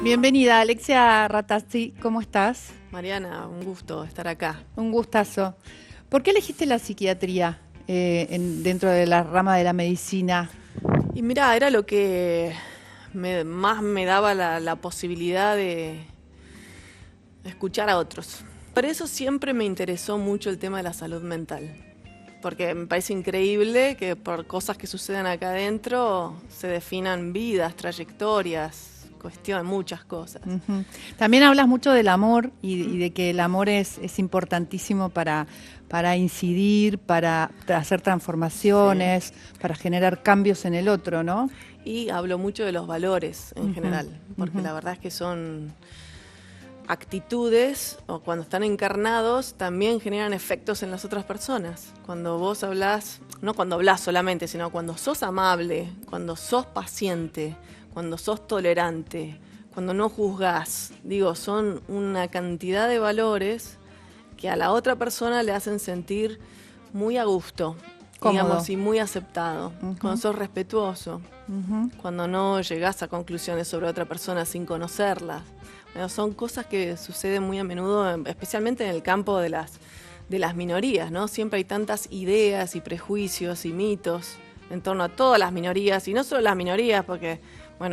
Bienvenida, Alexia Ratazzi, ¿cómo estás? Mariana, un gusto estar acá. Un gustazo. ¿Por qué elegiste la psiquiatría dentro de la rama de la medicina? Y mirá, era lo que más me daba la posibilidad de escuchar a otros. Por eso siempre me interesó mucho el tema de la salud mental. Porque me parece increíble que por cosas que suceden acá adentro se definan vidas, trayectorias, muchas cosas. Uh-huh. También hablas mucho del amor y de que el amor es importantísimo para incidir, para hacer transformaciones, sí, para generar cambios en el otro, ¿no? Y hablo mucho de los valores en general, porque la verdad es que son actitudes, o cuando están encarnados, también generan efectos en las otras personas. Cuando vos hablás, no cuando hablás solamente, sino cuando sos amable, cuando sos paciente, cuando sos tolerante, cuando no juzgás, son una cantidad de valores que a la otra persona le hacen sentir muy a gusto, digamos, y muy aceptado. Cuando sos respetuoso, cuando no llegás a conclusiones sobre otra persona sin conocerla. Son cosas que suceden muy a menudo, especialmente en el campo de las minorías, ¿no? Siempre hay tantas ideas y prejuicios y mitos en torno a todas las minorías, y no solo las minorías, porque,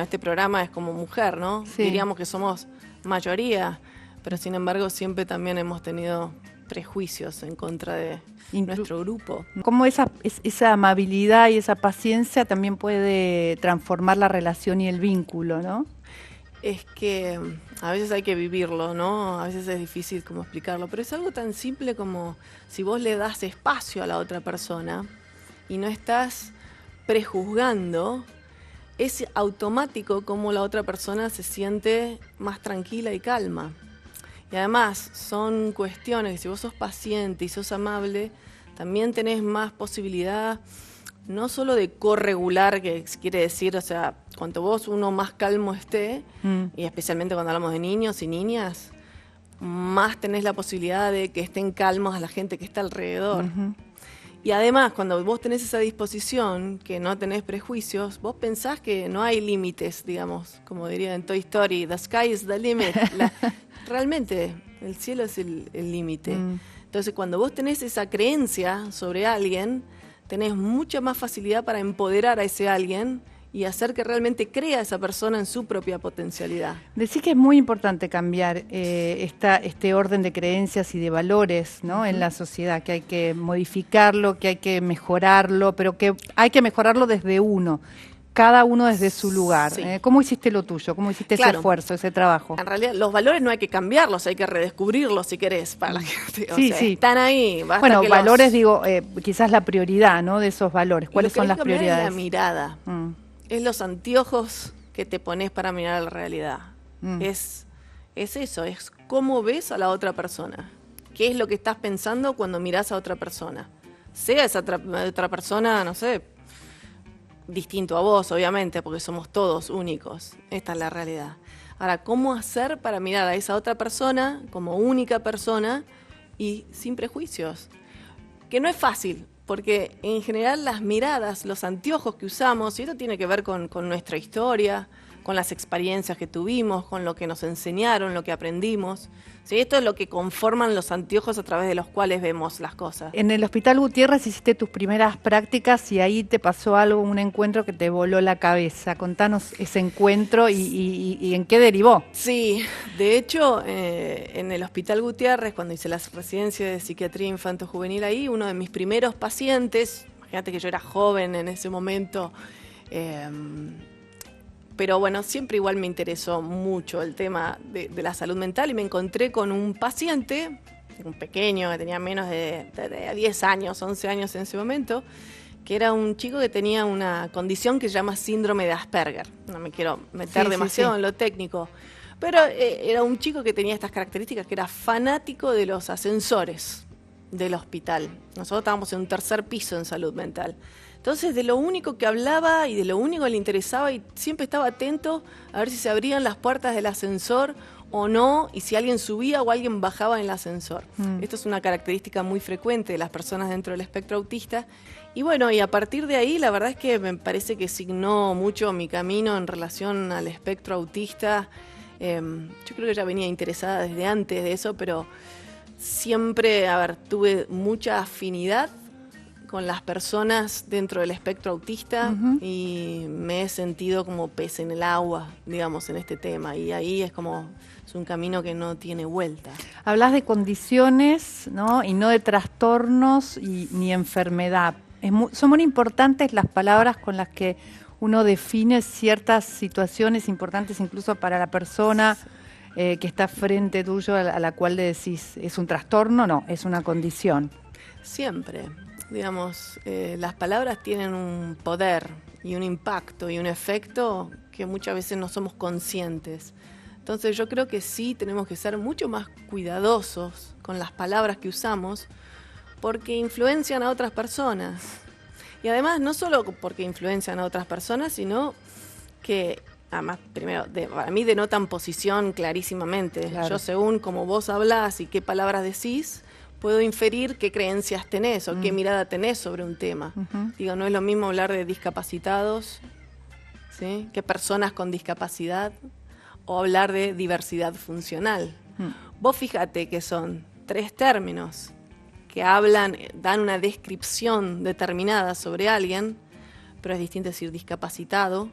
este programa es como mujer, ¿no? Sí. Diríamos que somos mayoría, pero sin embargo siempre también hemos tenido prejuicios en contra de nuestro grupo. ¿Cómo esa amabilidad y esa paciencia también puede transformar la relación y el vínculo, ¿no? Es que a veces hay que vivirlo, ¿no? A veces es difícil como explicarlo, pero es algo tan simple como si vos le das espacio a la otra persona y no estás prejuzgando, es automático como la otra persona se siente más tranquila y calma. Y además son cuestiones que si vos sos paciente y sos amable, también tenés más posibilidad no solo de corregular, que quiere decir, cuanto uno más calmo esté, y especialmente cuando hablamos de niños y niñas, más tenés la posibilidad de que estén calmos a la gente que está alrededor. Y además, cuando vos tenés esa disposición, que no tenés prejuicios, vos pensás que no hay límites, digamos, como diría en Toy Story, the sky is the limit. Realmente, el cielo es el límite. Entonces, cuando vos tenés esa creencia sobre alguien, tenés mucha más facilidad para empoderar a ese alguien y hacer que realmente crea esa persona en su propia potencialidad. Decís que es muy importante cambiar este orden de creencias y de valores, ¿no? En la sociedad, que hay que modificarlo, que hay que mejorarlo, pero que hay que mejorarlo desde uno, cada uno desde su lugar. Sí. ¿Cómo hiciste lo tuyo? ¿Cómo hiciste ese esfuerzo, ese trabajo? En realidad, los valores no hay que cambiarlos, hay que redescubrirlos si querés. Para la gente. Sí. Están ahí. Bueno, valores, quizás la prioridad, ¿no? De esos valores. ¿Cuáles son las prioridades? Es la mirada. Es los anteojos que te pones para mirar la realidad. Es eso, es cómo ves a la otra persona. ¿Qué es lo que estás pensando cuando mirás a otra persona? Sea esa otra persona, no sé, distinto a vos, obviamente, porque somos todos únicos. Esta es la realidad. Ahora, ¿cómo hacer para mirar a esa otra persona como única persona y sin prejuicios? Que no es fácil, porque en general las miradas, los anteojos que usamos, y esto tiene que ver con nuestra historia, con las experiencias que tuvimos, con lo que nos enseñaron, lo que aprendimos. ¿Sí? Esto es lo que conforman los anteojos a través de los cuales vemos las cosas. En el Hospital Gutiérrez hiciste tus primeras prácticas y ahí te pasó algo, un encuentro que te voló la cabeza. Contanos ese encuentro y en qué derivó. Sí, de hecho, en el Hospital Gutiérrez, cuando hice la residencia de psiquiatría infanto-juvenil ahí, uno de mis primeros pacientes, imagínate que yo era joven en ese momento, pero siempre igual me interesó mucho el tema de la salud mental y me encontré con un paciente, un pequeño que tenía menos de 10 años, 11 años en ese momento, que era un chico que tenía una condición que se llama síndrome de Asperger. No me quiero meter demasiado en lo técnico, pero era un chico que tenía estas características, que era fanático de los ascensores del hospital. Nosotros estábamos en un 3er piso en salud mental. Entonces, de lo único que hablaba y de lo único que le interesaba, y siempre estaba atento a ver si se abrían las puertas del ascensor o no, y si alguien subía o alguien bajaba en el ascensor. Esto es una característica muy frecuente de las personas dentro del espectro autista. Y y a partir de ahí, la verdad es que me parece que signó mucho mi camino en relación al espectro autista, Yo creo que ya venía interesada desde antes de eso, pero siempre, tuve mucha afinidad con las personas dentro del espectro autista y me he sentido como pez en el agua, digamos, en este tema. Y ahí es un camino que no tiene vuelta. Hablas de condiciones, ¿no? Y no de trastornos ni enfermedad. Son muy importantes las palabras con las que uno define ciertas situaciones importantes incluso para la persona que está frente tuyo, a la cual le decís, ¿es un trastorno? No, es una condición. Siempre. Digamos, las palabras tienen un poder y un impacto y un efecto que muchas veces no somos conscientes. Entonces yo creo que sí tenemos que ser mucho más cuidadosos con las palabras que usamos porque influencian a otras personas. Y además no solo porque influencian a otras personas, sino que, además, primero, para mí denotan posición clarísimamente. Claro. Yo según cómo vos hablás y qué palabras decís, puedo inferir qué creencias tenés o qué mirada tenés sobre un tema. Digo, no es lo mismo hablar de discapacitados, ¿sí?, que personas con discapacidad, o hablar de diversidad funcional. Vos fíjate que son 3 términos que dan una descripción determinada sobre alguien, pero es distinto decir discapacitado,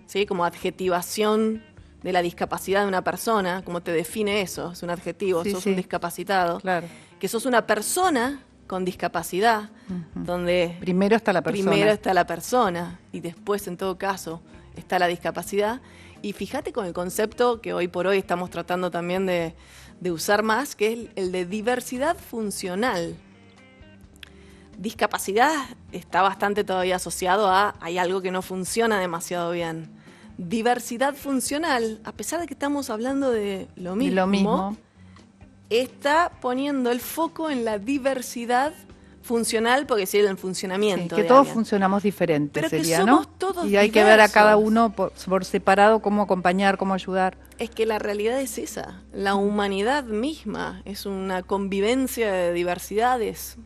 ¿sí?, como adjetivación de la discapacidad de una persona, como te define eso, es un adjetivo, sí, sos sí, un discapacitado, claro, que sos una persona con discapacidad, donde primero está la persona y después, en todo caso, está la discapacidad. Y fíjate con el concepto que hoy por hoy estamos tratando también de usar más, que es el de diversidad funcional. Discapacidad está bastante todavía asociado a hay algo que no funciona demasiado bien. Diversidad funcional, a pesar de que estamos hablando de lo mismo, está poniendo el foco en la diversidad funcional, porque sería el funcionamiento. Sí, que todos funcionamos diferentes, pero sería, que somos, ¿no? Todos y hay diversos. Que ver a cada uno por separado cómo acompañar, cómo ayudar. Es que la realidad es esa. La humanidad misma es una convivencia de diversidades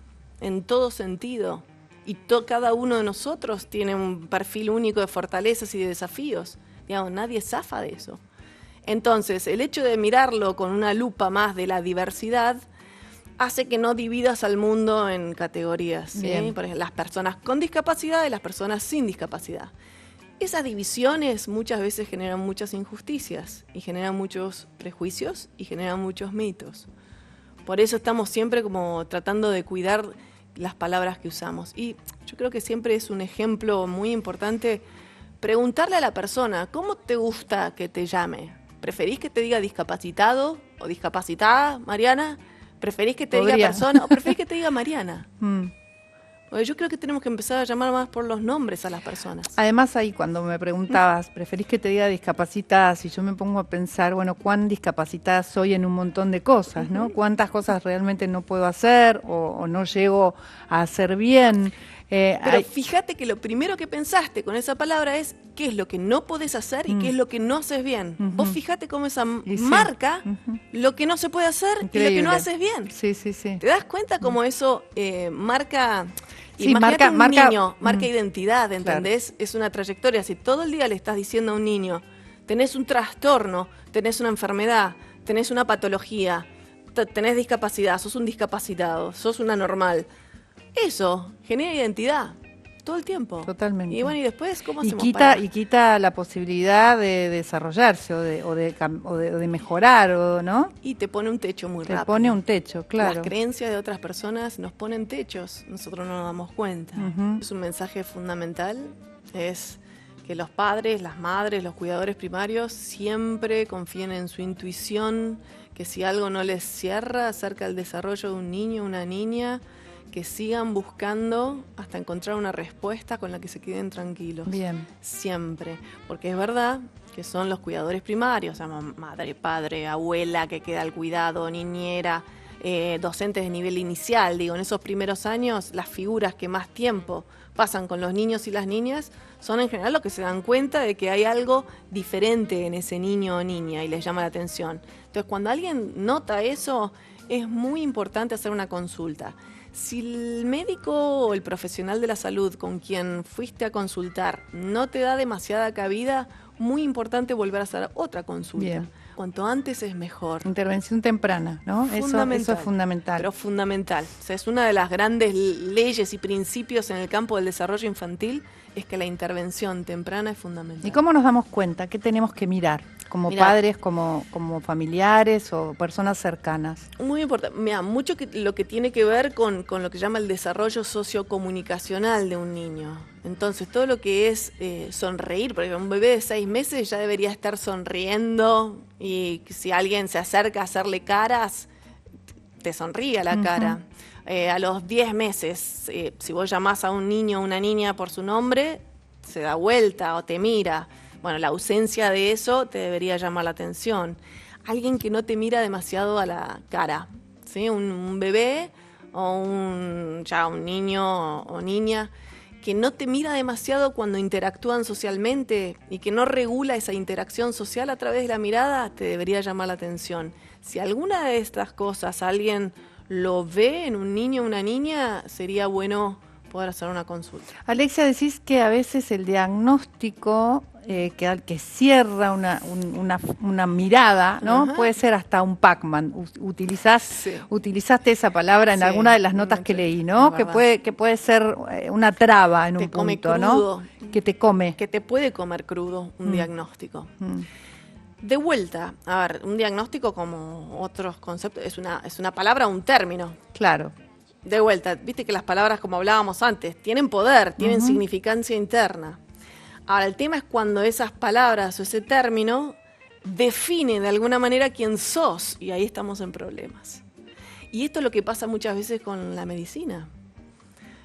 en todo sentido. Y cada uno de nosotros tiene un perfil único de fortalezas y de desafíos. Digamos, nadie zafa de eso. Entonces, el hecho de mirarlo con una lupa más de la diversidad hace que no dividas al mundo en categorías, ¿sí? Por ejemplo, las personas con discapacidad y las personas sin discapacidad. Esas divisiones muchas veces generan muchas injusticias y generan muchos prejuicios y generan muchos mitos. Por eso estamos siempre como tratando de cuidar las palabras que usamos. Y yo creo que siempre es un ejemplo muy importante preguntarle a la persona, ¿cómo te gusta que te llame? ¿Preferís que te diga discapacitado o discapacitada, Mariana? ¿Preferís que te diga persona o preferís que te diga Mariana? Porque yo creo que tenemos que empezar a llamar más por los nombres a las personas. Además, ahí cuando me preguntabas, ¿preferís que te diga discapacitada? Si yo me pongo a pensar, bueno, ¿cuán discapacitada soy en un montón de cosas, ¿no? ¿Cuántas cosas realmente no puedo hacer o no llego a hacer bien? Pero fíjate que lo primero que pensaste con esa palabra es qué es lo que no podés hacer y qué es lo que no haces bien. Vos fíjate cómo esa marca lo que no se puede hacer. Increíble. Y lo que no haces bien. Sí, sí, sí. ¿Te das cuenta cómo eso marca? Sí, imagínate un niño, marca identidad, identidad, ¿entendés? Claro. Es una trayectoria. Si todo el día le estás diciendo a un niño, tenés un trastorno, tenés una enfermedad, tenés una patología, tenés discapacidad, sos un discapacitado, sos una normal. Eso genera identidad todo el tiempo. Totalmente. Y bueno, y después, ¿cómo hacemos y quita la posibilidad de desarrollarse o de mejorar, ¿no? Y te pone un techo muy rápido. Te pone un techo, claro. Las creencias de otras personas nos ponen techos, nosotros no nos damos cuenta. Es un mensaje fundamental, es que los padres, las madres, los cuidadores primarios siempre confíen en su intuición, que si algo no les cierra acerca del desarrollo de un niño o una niña, que sigan buscando hasta encontrar una respuesta con la que se queden tranquilos. Bien. Siempre. Porque es verdad que son los cuidadores primarios, o sea, madre, padre, abuela que queda al cuidado, niñera, docentes de nivel inicial. Digo, en esos primeros años, las figuras que más tiempo pasan con los niños y las niñas son en general los que se dan cuenta de que hay algo diferente en ese niño o niña y les llama la atención. Entonces, cuando alguien nota eso, es muy importante hacer una consulta. Si el médico o el profesional de la salud con quien fuiste a consultar no te da demasiada cabida, muy importante volver a hacer otra consulta. Bien. Cuanto antes es mejor. Intervención temprana, ¿no? Eso es fundamental. Pero fundamental. O sea, es una de las grandes leyes y principios en el campo del desarrollo infantil, es que la intervención temprana es fundamental. ¿Y cómo nos damos cuenta? ¿Qué tenemos que mirar? Como padres, como familiares o personas cercanas. Muy importante. Mira, mucho lo que tiene que ver con lo que llama el desarrollo sociocomunicacional de un niño. Entonces, todo lo que es sonreír, porque un bebé de 6 meses ya debería estar sonriendo, y si alguien se acerca a hacerle caras, te sonríe a la cara. A los 10 meses, si vos llamás a un niño o una niña por su nombre, se da vuelta o te mira. Bueno, la ausencia de eso te debería llamar la atención. Alguien que no te mira demasiado a la cara, ¿sí? Un bebé o un niño o niña que no te mira demasiado cuando interactúan socialmente y que no regula esa interacción social a través de la mirada, te debería llamar la atención. Si alguna de estas cosas alguien lo ve en un niño o una niña, sería bueno poder hacer una consulta. Alexia, decís que a veces el diagnóstico que cierra una mirada, ¿no? Ajá. Puede ser hasta un Pac-Man. Utilizaste esa palabra en alguna de las notas que leí, ¿no? Que puede ser una traba en un punto, crudo, ¿no? Que te come. Que te puede comer crudo un diagnóstico. De vuelta, a ver, un diagnóstico, como otros conceptos, es una palabra, un término. Claro. De vuelta, viste que las palabras, como hablábamos antes, tienen poder, tienen significancia interna. Ahora, el tema es cuando esas palabras o ese término define de alguna manera quién sos, y ahí estamos en problemas. Y esto es lo que pasa muchas veces con la medicina,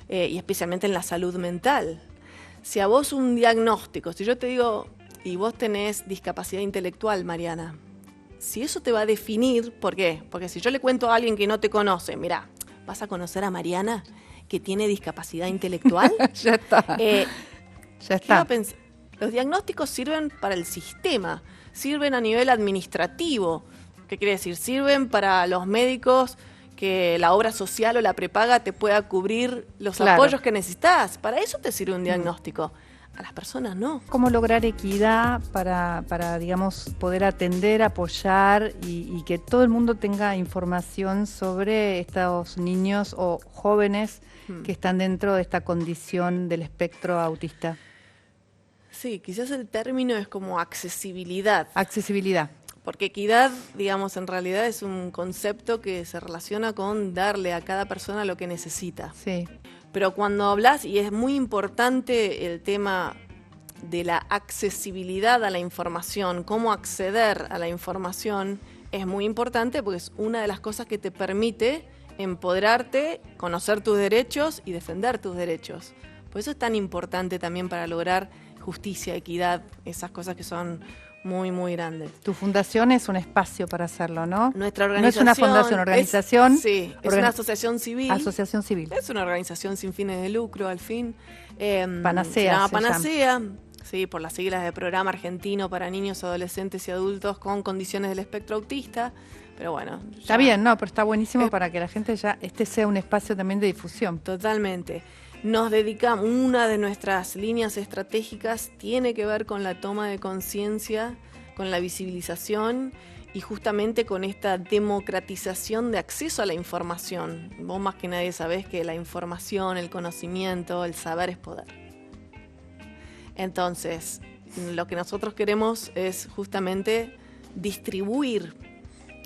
y especialmente en la salud mental. Si a vos un diagnóstico, si yo te digo, y vos tenés discapacidad intelectual, Mariana, si eso te va a definir, ¿por qué? Porque si yo le cuento a alguien que no te conoce, mirá, ¿vas a conocer a Mariana que tiene discapacidad intelectual? Ya está. Ya está. Los diagnósticos sirven para el sistema, sirven a nivel administrativo. ¿Qué quiere decir? Sirven para los médicos que la obra social o la prepaga te pueda cubrir los apoyos que necesitas. Para eso te sirve un diagnóstico. A las personas no. ¿Cómo lograr equidad para digamos, poder atender, apoyar y que todo el mundo tenga información sobre estos niños o jóvenes que están dentro de esta condición del espectro autista? Sí, quizás el término es como accesibilidad. Accesibilidad. Porque equidad, digamos, en realidad es un concepto que se relaciona con darle a cada persona lo que necesita. Sí. Pero cuando hablas, y es muy importante el tema de la accesibilidad a la información, cómo acceder a la información, es muy importante porque es una de las cosas que te permite empoderarte, conocer tus derechos y defender tus derechos. Por eso es tan importante también para lograr justicia, equidad, esas cosas que son muy, muy grandes. Tu fundación es un espacio para hacerlo, ¿no? Nuestra organización... No es una fundación, organización... Es una asociación civil. Asociación civil. Es una organización sin fines de lucro, al fin. Panacea. Se llama Panacea, sí, por las siglas de Programa Argentino para Niños, Adolescentes y Adultos con Condiciones del Espectro Autista. Pero bueno... Está bien, no, pero está buenísimo para que la gente ya... sea un espacio también de difusión. Totalmente. Nos dedicamos, una de nuestras líneas estratégicas tiene que ver con la toma de conciencia, con la visibilización y justamente con esta democratización de acceso a la información. Vos más que nadie sabés que la información, el conocimiento, el saber es poder. Entonces, lo que nosotros queremos es justamente distribuir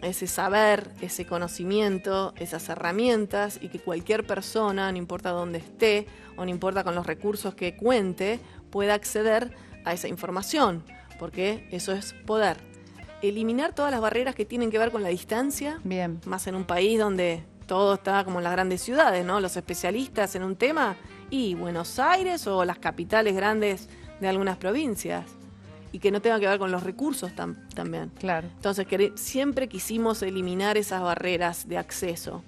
ese saber, ese conocimiento, esas herramientas, y que cualquier persona, no importa dónde esté o no importa con los recursos que cuente, pueda acceder a esa información, porque eso es poder. Eliminar todas las barreras que tienen que ver con la distancia, bien, más en un país donde todo está como en las grandes ciudades, ¿no? Los especialistas en un tema, y Buenos Aires o las capitales grandes de algunas provincias. Y que no tenga que ver con los recursos también. Claro. Entonces, siempre quisimos eliminar esas barreras de acceso.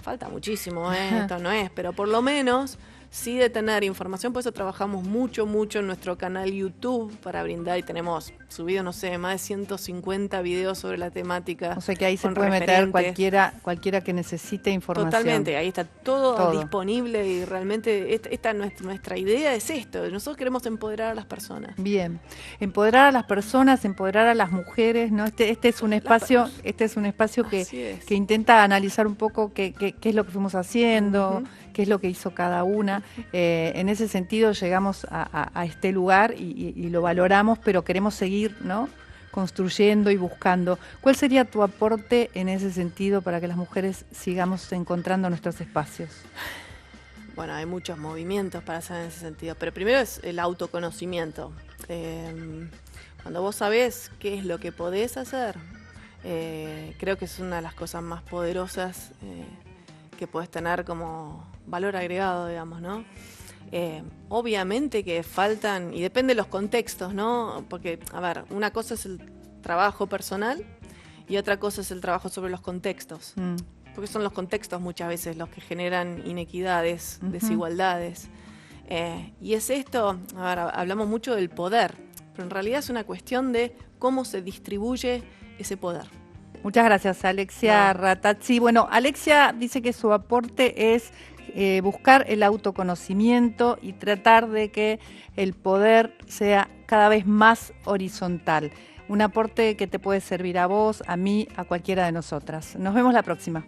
Falta muchísimo, esto no es, pero por lo menos sí de tener información, por eso trabajamos mucho en nuestro canal YouTube para brindar, y tenemos subido, no sé, más de 150 videos sobre la temática. O sea que ahí se puede meter cualquiera que necesite información. Totalmente, ahí está todo disponible, y realmente nuestra idea es esto. Nosotros queremos empoderar a las personas. Bien, empoderar a las personas, empoderar a las mujeres, ¿no? Este es un espacio que intenta analizar un poco qué es lo que fuimos haciendo, qué es lo que hizo cada una. En ese sentido llegamos a este lugar y lo valoramos, pero queremos seguir, ¿no?, construyendo y buscando. ¿Cuál sería tu aporte en ese sentido para que las mujeres sigamos encontrando nuestros espacios? Bueno, hay muchos movimientos para hacer en ese sentido, pero primero es el autoconocimiento. Cuando vos sabés qué es lo que podés hacer, creo que es una de las cosas más poderosas que podés tener como valor agregado, digamos, ¿no? Obviamente que faltan, y depende de los contextos, ¿no? Porque, a ver, una cosa es el trabajo personal y otra cosa es el trabajo sobre los contextos. Porque son los contextos muchas veces los que generan inequidades, desigualdades. Y es esto, a ver, hablamos mucho del poder, pero en realidad es una cuestión de cómo se distribuye ese poder. Muchas gracias, Alexia Ratazzi. Bueno, Alexia dice que su aporte es buscar el autoconocimiento y tratar de que el poder sea cada vez más horizontal. Un aporte que te puede servir a vos, a mí, a cualquiera de nosotras. Nos vemos la próxima.